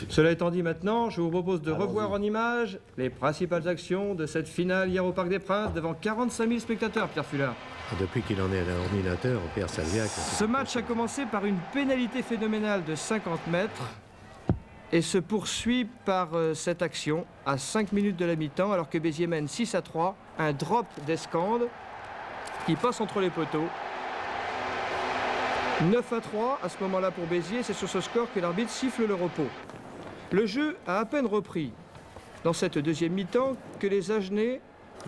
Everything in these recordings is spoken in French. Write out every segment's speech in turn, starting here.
Cela étant dit maintenant, je vous propose de revoir en images les principales actions de cette finale hier au Parc des Princes devant 45 000 spectateurs, Pierre Fulard. Depuis qu'il en est à l'ordinateur, Pierre Salviac... Ce match a commencé par une pénalité phénoménale de 50 mètres et se poursuit par cette action à 5 minutes de la mi-temps alors que Béziers mène 6-3, un drop d'Escande qui passe entre les poteaux. 9-3 à ce moment-là pour Béziers, c'est sur ce score que l'arbitre siffle le repos. Le jeu a à peine repris dans cette deuxième mi-temps que les Agenais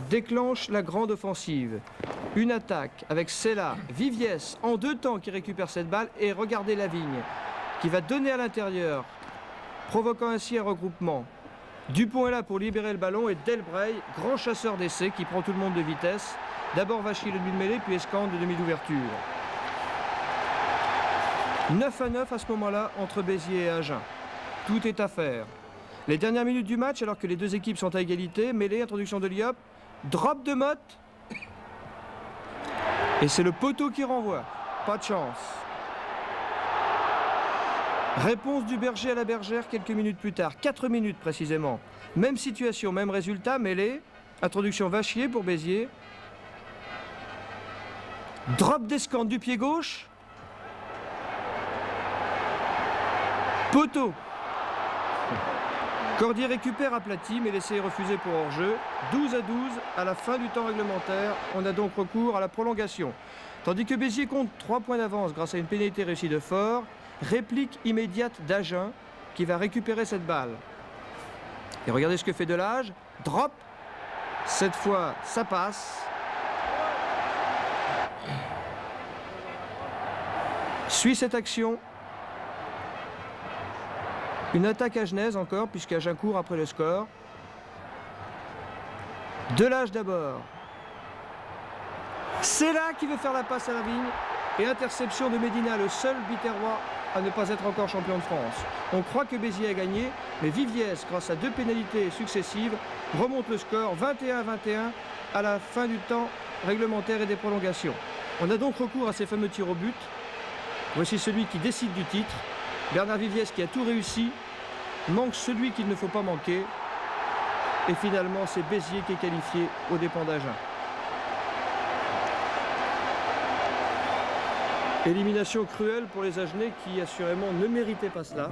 déclenchent la grande offensive. Une attaque avec Sella, Viviès en deux temps qui récupère cette balle et regardez Lavigne qui va donner à l'intérieur, provoquant ainsi un regroupement. Dupont est là pour libérer le ballon et Delbray, grand chasseur d'essai qui prend tout le monde de vitesse. D'abord Vachy le demi de mêlée, puis Escande le demi d'ouverture. 9-9 à ce moment-là entre Béziers et Agen. Tout est à faire. Les dernières minutes du match, alors que les deux équipes sont à égalité, mêlée, introduction de Liop, drop de Motte. Et c'est le poteau qui renvoie. Pas de chance. Réponse du berger à la bergère quelques minutes plus tard, 4 minutes précisément. Même situation, même résultat, mêlée. Introduction Vachier pour Béziers. Drop d'Escande du pied gauche. Poteau. Cordier récupère aplati, mais l'essai est refusé pour hors-jeu. 12-12 à la fin du temps réglementaire. On a donc recours à la prolongation. Tandis que Béziers compte 3 points d'avance grâce à une pénalité réussie de Fort. Réplique immédiate d'Agen qui va récupérer cette balle. Et regardez ce que fait Delage. Drop. Cette fois, ça passe. Suit cette action. Une attaque agenaise encore, puisqu'Agen court après le score. Delage d'abord. C'est là qui veut faire la passe à Lavigne. Et interception de Médina, le seul Biterrois à ne pas être encore champion de France. On croit que Béziers a gagné, mais Viviès, grâce à 2 pénalités successives, remonte le score 21-21 à la fin du temps réglementaire et des prolongations. On a donc recours à ces fameux tirs au but. Voici celui qui décide du titre. Bernard Viviès qui a tout réussi, manque celui qu'il ne faut pas manquer. Et finalement, c'est Béziers qui est qualifié aux dépens d'Agen. Élimination cruelle pour les Agenais qui assurément ne méritaient pas cela.